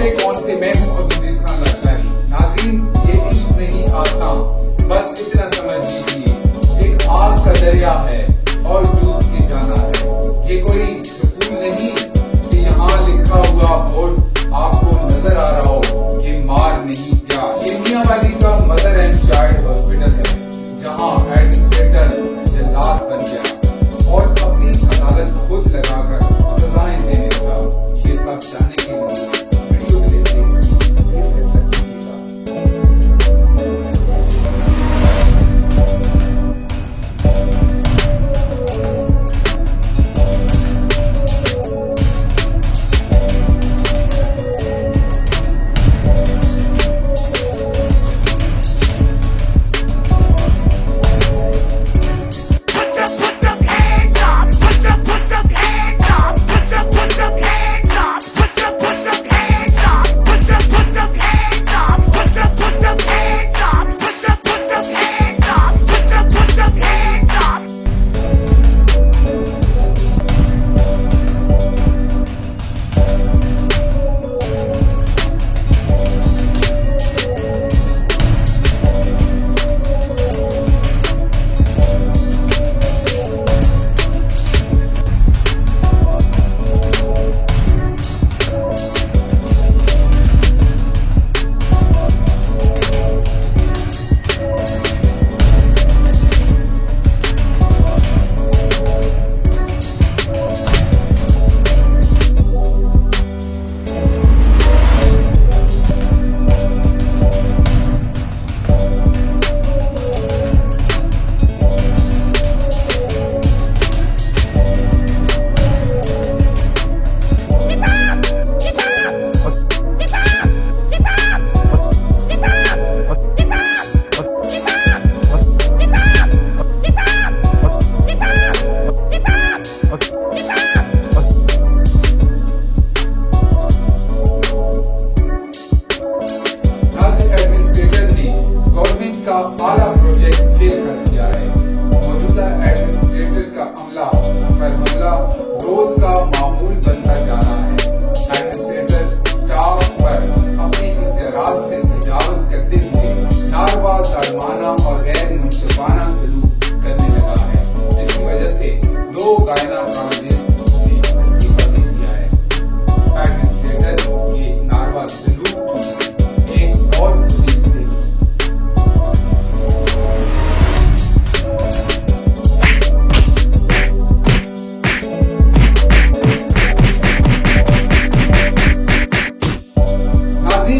बातें कौन से, मैं हूँ अब्दुल खान लाचारी। नाज़रीन, ये इश्क नहीं आसान, बस इतना समझ लीजिए, एक आग का दरिया है और डूब के जाना है। ये कोई स्कूल नहीं कि यहाँ लिखा हुआ बोर्ड आपको नजर आ रहा हो, ये मार नहीं क्या, ये मियांवाली का मदर एंड चाइल्ड हॉस्पिटल है, जहाँ एडमिनिस्ट्रेटर जल्लाद बन गया और अपनी अदालत खुद लगाकर सजाएं देने लगा। ये सब जानने के लिए वीडियो देखते हैं, फिर फैसला कीजिएगा। आला प्रोजेक्ट फेल कर दिया है। मौजूदा एडमिनिस्ट्रेटर का अमला पर हमला रोज का मामूल बनता जा रहा है। एडमिनिस्ट्रेटर स्टाफ पर अपने इख्तियारात से तजावुज करते हुए नारवा, जालिमाना और गैर मुनसिफाना सलूक करने लगा है, जिसकी वजह से 2 गायनाकोलॉजिस्ट ने इस्तीफा दे दिया है। एडमिनिस्ट्रेटर के नारवा सलूक की एक और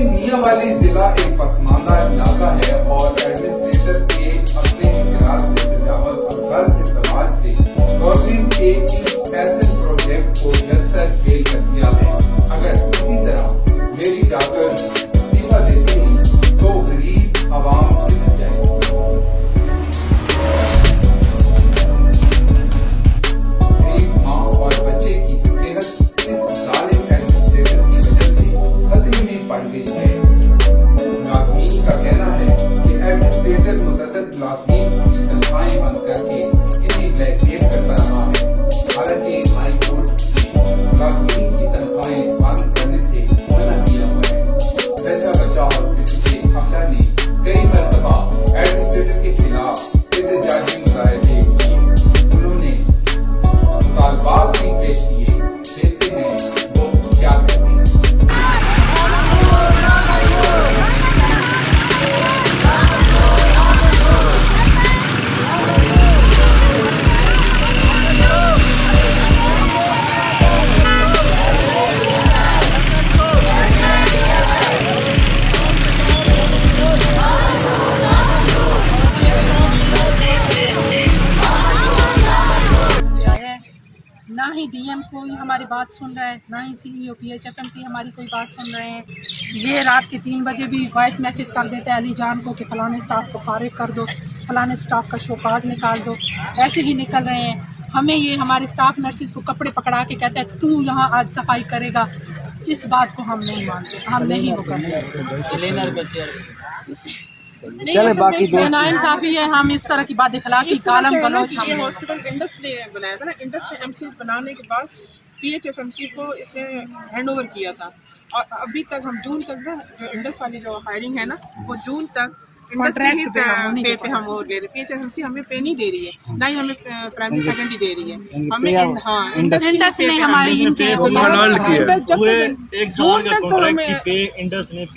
मियांवाली जिला एक पसमानदा इलाका है और एडमिनिस्ट्रेटर के अपने इख्तियार से तजावुज और गलत इस्तेमाल से गवर्नमेंट के इस पैशन प्रोजेक्ट को जलसर फेल कर दिया है। अगर इसी तरह लेडी डॉक्टर्स इस्तीफा देते हैं तो गरीब आवाम किधर जाएगी? गरीब माँ और बच्चे की सेहत इस जालिम एडमिनिस्ट्रेटर की वजह से खतरे में पड़ गई है। मुलाजमीन का कहना है कि एडमिनिस्ट्रेटर मुतअद्दिद मुलाजमीन की तनख्वाहें बंद करके इन्हें ब्लैकमेल करता रहा है। हालांकि हाई कोर्ट ने मुलाजमीन की तनख्वाहें बंद करने से मना किया हुआ है। बच्चा हॉस्पिटल के अमला ने कई मरतबा एडमिनिस्ट्रेटर के खिलाफ एहतजाजी मुजाहिरे किए। उन्होंने मुतालबात भी पेश किए। देखते हैं वो क्या कहते हैं। ना ही डीएम कोई हमारी बात सुन रहा है, ना ही सीईओ PHFMC हमारी कोई बात सुन रहे हैं। ये रात के 3 बजे भी वॉइस मैसेज कर देते हैं अली जान को कि फलाने स्टाफ को फारिग कर दो, फलाने स्टाफ का शोकाज निकाल दो। ऐसे ही निकल रहे हैं। हमें ये हमारे स्टाफ नर्सिस को कपड़े पकड़ा के कहते हैं तू यहाँ आज सफाई करेगा। इस बात को हम नहीं मानते, हम नहीं वो करते। चले बाकी नाइंसाफी है, हम इस तरह की बात दिखला की कालम गलोच। हमने हॉस्पिटल इंडस ने बनाया था ना, इंडस ने MC बनाने के बाद PHFMC को इसने हैंड ओवर किया था। और अभी तक हम जून तक ना जो इंडस वाली जो हायरिंग है ना वो जून तक इंडस के ही पे हम और दे रहे हैं। PHFMC हमें पे नहीं दे रही है, ना ही हमें प्राइमरी सेकेंडरी दे रही है, हमें हाँ इंडस ने हमारी इनके जून तक तो हमें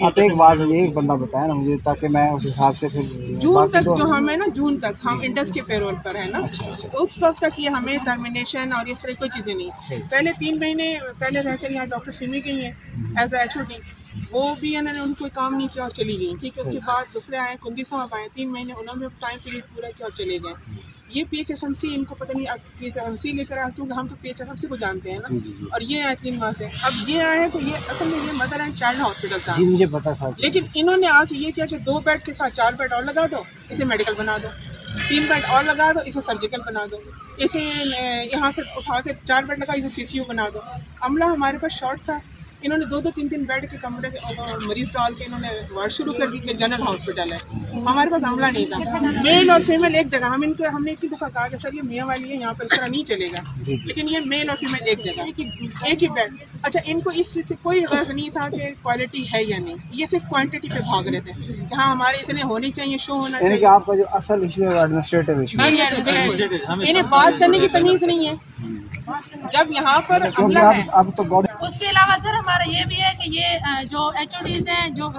आप एक बात एक बंदा बताया ना मुझे, ताकि मैं उस हिसाब से फिर जून तक जो हमें ना जून तक हम इंडस के पेरोल पर है ना, उस वक्त तक ये हमें टर्मिनेशन और इस तरह कोई चीज़ें नहीं। पहले 3 महीने पहले रहकर यहाँ डॉक्टर सिमी गई हैं एज ए HOD, वो भी इन्होंने उनको काम नहीं किया और चली गई। ठीक है, उसके बाद दूसरे आए कुंदी साहब आए, 3 महीने उन्होंने टाइम पीरियड पूरा किया और चले गए। ये PHFMC इनको पता नहीं, अब PHFMC लेकर आए क्योंकि हम तो PHFMC को जानते हैं ना, और ये आए 3 माह से। अब ये आए हैं तो ये असल में ये मदर एंड चाइल्ड हॉस्पिटल था, जी मुझे पता था, लेकिन इन्होंने आके ये किया कि 2 बेड के साथ 4 बेड और लगा दो, इसे मेडिकल बना दो, 3 बेड और लगा दो, इसे सर्जिकल बना दो, इसे यहाँ से उठा के 4 बेड लगा, इसे CCU बना दो। अमला हमारे पास शॉर्ट था, इन्होंने 2-2, 3-3 बेड के कमरे मरीज डाल के इन्होंने वार्ड शुरू कर दी कि जनरल हॉस्पिटल है। हमारे पास अमला नहीं था, मेल और फीमेल एक जगह। हमने एक ही दफ़ा कहा कि सर ये मियाँ वाली है, यहाँ पर इस तरह नहीं चलेगा, लेकिन ये मेल और फीमेल एक जगह, एक ही बेड। अच्छा, इनको इस चीज़ से कोई गर्ज नहीं था कि क्वालिटी है या नहीं, ये सिर्फ क्वान्टिटी पे भाग रहे थे कि हाँ हमारे इतने होने चाहिए, शो होना चाहिए। आपका जो असल इशू है एडमिनिस्ट्रेटिव इशू, इन्हें बात करने की तमीज़ नहीं है जब यहाँ पर अमला है। अब तो उसके अलावा सर हमारा ये भी है कि ये जो HODs हैं जो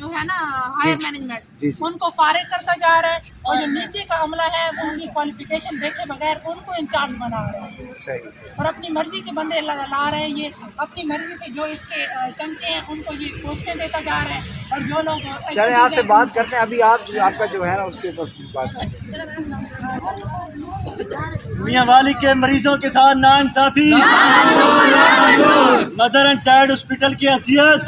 है ना हायर मैनेजमेंट, उनको फारिग करता जा रहा है, और जो नीचे का अमला है उनकी क्वालिफिकेशन देखे बगैर उनको इंचार्ज बना रहे हैं और अपनी मर्जी के बंदे ला रहे हैं। ये अपनी मर्जी से जो इसके चमचे हैं उनको ये पोस्टें देता जा रहे हैं, और जो लोग चले आपसे बात करते हैं। अभी आपका जो है ना उसके ऊपर बात मियां वाली के मरीजों के साथ नाइंसाफी, मदर एंड चाइल्ड हॉस्पिटल की हैसियत,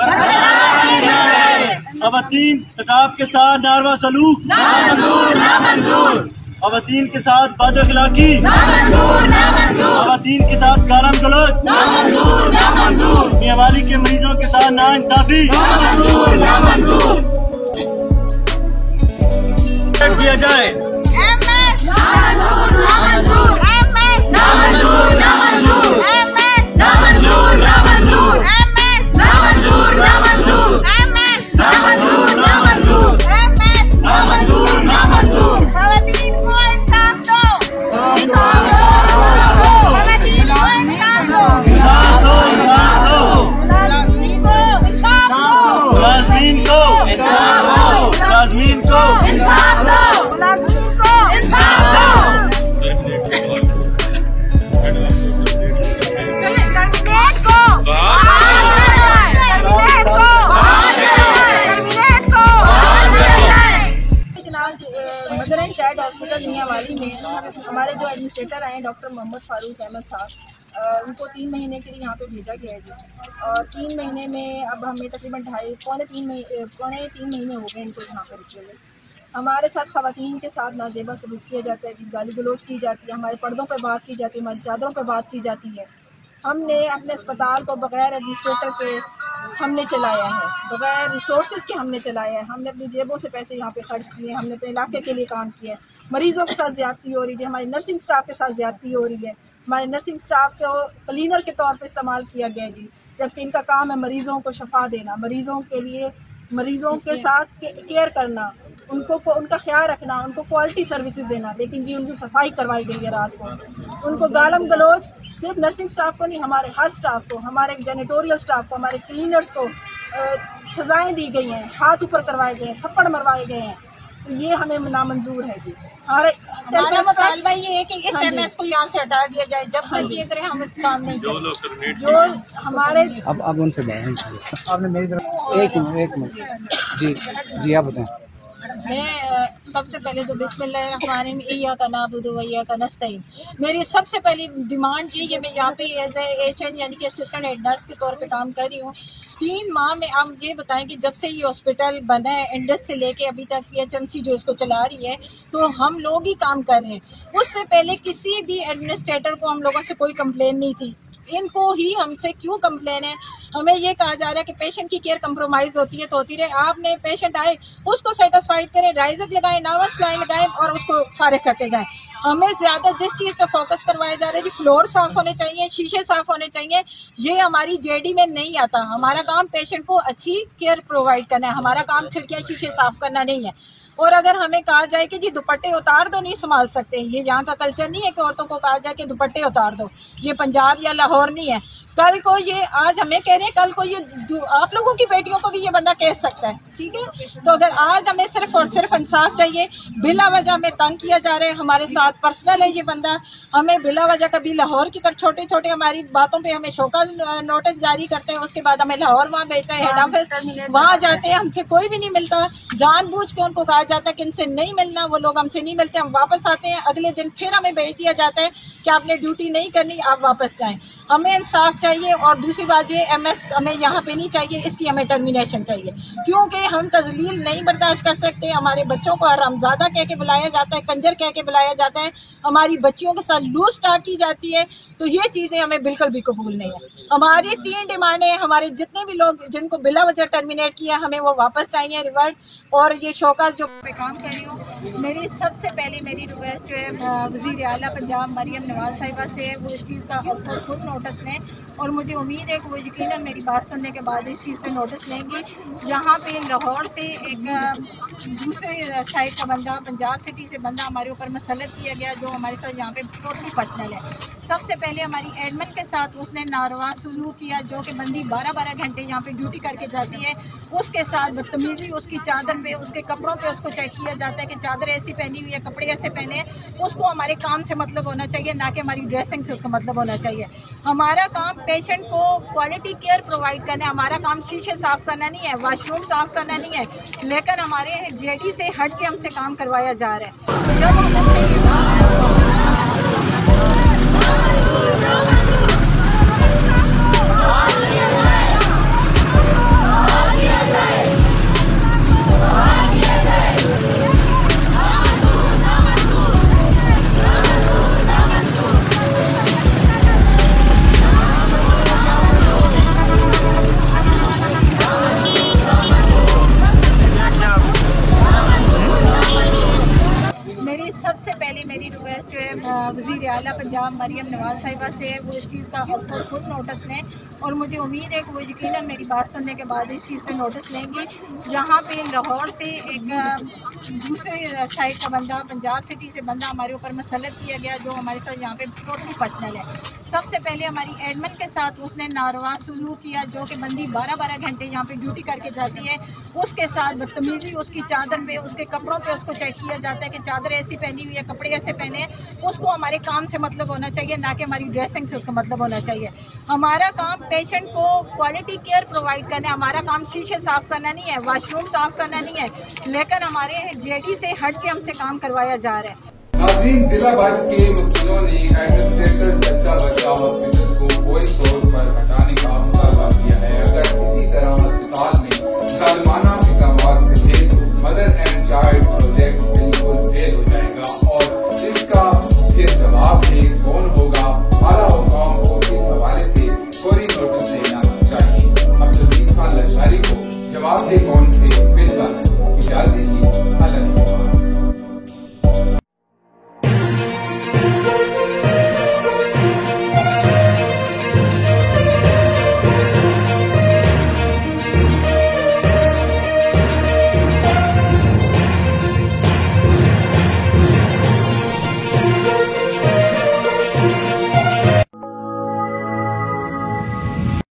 खवातीन स्टाफ के साथ नारवा सलूक, खवातीन के साथ बद अखलाकी, खवातीन के साथ गारम गलत, मियां वाली के मरीजों के साथ नाइंसाफी किया जाए। Mother and child hospital Mianwali में हमारे जो एडमिनिस्ट्रेटर आए डॉक्टर मोहम्मद फारूक अहमद साहब, उनको 3 महीने के लिए यहाँ पे भेजा गया है जी, और 3 महीने में अब हमें तकरीबन पौने तीन महीने हो गए इनको यहाँ पर रुके हुए। हमारे साथ ख़वातीन के साथ नाजेबा सलूक किया जाता है जी, गाली गलौज की जाती है, हमारे पर्दों पर बात की जाती है, हमारी चादरों पर बात की जाती है। हमने अपने अस्पताल को बग़ैर एडमिनिस्ट्रेटर के हमने चलाया है, बग़ैर रिसोर्सेज के हमने चलाया है, हमने अपनी जेबों से पैसे यहाँ पे खर्च किए, हमने अपने इलाके के लिए काम किया है। मरीज़ों के साथ ज़्यादती हो रही है, हमारी नर्सिंग स्टाफ के साथ ज़्यादती हो रही है, हमारे नर्सिंग स्टाफ को क्लीनर के तौर पे इस्तेमाल किया गया जी, जबकि इनका काम है मरीज़ों को शफा देना, मरीज़ों के लिए मरीज़ों के साथ केयर करना, उनका ख्याल रखना, उनको क्वालिटी सर्विसेज देना। लेकिन जी उनसे सफाई करवाई गई है रात को, उनको गालम गलोच सिर्फ नर्सिंग स्टाफ को नहीं, हमारे हर स्टाफ को, हमारे जेनेटोरियल स्टाफ को, हमारे क्लीनर्स को सजाएं दी गई हैं, हाथ ऊपर करवाए गए हैं, थप्पड़ मरवाए गए हैं। तो ये हमें नामंजूर है जी। हमारा मुतालबा ये है कि इस MS को यहाँ से हटा दिया जाए, जब तक ये करें हम इस काम नहीं करें। जो हमारे अब उनसे आपने मेरी तरफ एक मिनट जी आप बताएं। मैं सबसे पहले तो बिस्मिल्लाहिर्रहमानिर्रहीम इय्याका नअबुदु व इय्याका नस्तईन, मेरी सबसे पहली डिमांड ये कि मैं यहाँ पे एज ए HN यानी कि असिस्टेंट हेड नर्स के तौर पे काम कर रही हूँ। 3 माह में आप ये बताएं कि जब से ये हॉस्पिटल बना है इंडस से लेके अभी तक PHMC जो इसको चला रही है, तो हम लोग ही काम कर रहे हैं। उससे पहले किसी भी एडमिनिस्ट्रेटर को हम लोगों से कोई कंप्लेन नहीं थी, इनको ही हमसे क्यों कंप्लेन है? हमें ये कहा जा रहा है कि पेशेंट की केयर कंप्रोमाइज होती है तो होती रहे। आपने पेशेंट आए उसको सेटिस्फाइड करें, राइजर लगाएं, नर्वस लाइन लगाएं और उसको फारिग करते जाएं। हमें ज्यादा जिस चीज पे फोकस करवाया जा रहा है कि फ्लोर साफ होने चाहिए, शीशे साफ होने चाहिए, ये हमारी जेडी में नहीं आता। हमारा काम पेशेंट को अच्छी केयर प्रोवाइड करना है, हमारा काम खिड़कियां शीशे साफ करना नहीं है। और अगर हमें कहा जाए कि जी दुपट्टे उतार दो, नहीं संभाल सकते, ये यहाँ का कल्चर नहीं है कि औरतों को कहा जाए कि दुपट्टे उतार दो। ये पंजाब या लाहौर नहीं है। कल को ये आज हमें कह रहे हैं, कल को ये आप लोगों की बेटियों को भी ये बंदा कह सकता है, ठीक है। तो अगर आज हमें सिर्फ और सिर्फ इंसाफ चाहिए, बिला वजह हमें तंग किया जा रहा है, हमारे साथ पर्सनल है ये बंदा, हमें बिला वजह कभी लाहौर की तरफ छोटे छोटे हमारी बातों पे हमें शोकॉज नोटिस जारी करते हैं, उसके बाद हमें लाहौर वहाँ भेजता है, हेड ऑफिस वहाँ जाते हैं, हमसे कोई भी नहीं मिलता। जानबूझ के उनको कहा जाता है कि इनसे नहीं मिलना, वो लोग हमसे नहीं मिलते, हम वापस आते हैं, अगले दिन फिर हमें भेज दिया जाता है कि आपने ड्यूटी नहीं करनी, आप वापस जाएं। हमें इंसाफ चाहिए। और दूसरी बात ये एमएस हमें यहाँ पे नहीं चाहिए, इसकी हमें टर्मिनेशन चाहिए, क्योंकि हम तजलील नहीं बर्दाश्त कर सकते। हमारे बच्चों को हरामजादा कह के बुलाया जाता है, कंजर कह के बुलाया जाता है, हमारी बच्चियों के साथ लूज टाक की जाती है, तो ये चीज़ें हमें बिल्कुल भी कबूल नहीं है। हमारी 3 डिमांडें हैं, हमारे जितने भी लोग जिनको बिला वजह टर्मिनेट किया हमें वो वापस चाहिए रिवर्ट। और ये शौकत जो मैं काम कर रही हूँ, मेरी सबसे पहले मेरी रिक्वेस्ट जो है वज़ीर आला पंजाब मरियम नवाज साहिबा से है, वो इस चीज़ का खुद नोटिस लें और मुझे उम्मीद है कि वो यकीनन मेरी बात सुनने के बाद इस चीज़ पे नोटिस लेंगे। यहाँ पे लाहौर से एक दूसरे साइड का बंदा, पंजाब सिटी से बंदा हमारे ऊपर मसलत किया गया, जो हमारे साथ यहाँ पे टोटली पर्सनल है। सबसे पहले हमारी एडमिन के साथ उसने नारवा सलूक किया, जो कि बंदी 12-12 घंटे यहाँ पे ड्यूटी करके जाती है, उसके साथ बदतमीजी, उसकी चादर पे, उसके कपड़ों पे उसको चेक किया जाता है कि चादर ऐसी पहनी हुई है, कपड़े ऐसे पहने हैं। उसको हमारे काम से मतलब होना चाहिए, ना कि हमारी ड्रेसिंग से उसका मतलब होना चाहिए। हमारा काम पेशेंट को क्वालिटी केयर प्रोवाइड करना है, हमारा काम शीशे साफ करना नहीं है, वॉशरूम साफ करना नहीं है, लेकिन हमारे जेडी से हट के हमसे काम करवाया जा रहा है। जब मेरी रिक्वेस्ट जो है वज़ीर आला पंजाब मरियम नवाज साहिबा से है, वो इस चीज़ का खुद नोटिस लें और मुझे उम्मीद है कि वो यकीनन मेरी बात सुनने के बाद इस चीज़ पे नोटिस लेंगे। यहाँ पे लाहौर से एक दूसरे साइड का बंदा, पंजाब सिटी से बंदा हमारे ऊपर मसलत किया गया, जो हमारे साथ यहाँ पे टोटली पर्सनल है। सबसे पहले हमारी एडमिन के साथ उसने नारवा सलूक किया, जो कि बंदी 12-12 घंटे यहाँ पे ड्यूटी करके जाती है, उसके साथ बदतमीजी, उसकी चादर पे, उसके कपड़ों पे उसको चेक किया जाता है कि चादर ऐसी पहनी हुई है, कपड़े ऐसे पहने हैं। उसको हमारे काम से मतलब होना चाहिए, ना कि हमारी ड्रेसिंग से उसका मतलब होना चाहिए। हमारा काम पेशेंट को क्वालिटी केयर प्रोवाइड करना है, हमारा काम शीशे साफ करना नहीं है, वॉशरूम साफ करना नहीं है, लेकिन हमारे जेडी से हट के हमसे काम करवाया जा रहा है। नाज़रीन, जिला भर के वकीलों ने एडमिनिस्ट्रेटर सच्चा बच्चा हॉस्पिटल को फौरी तौर पर हटाने का मुतालबा किया है। अगर इसी तरह अस्पताल में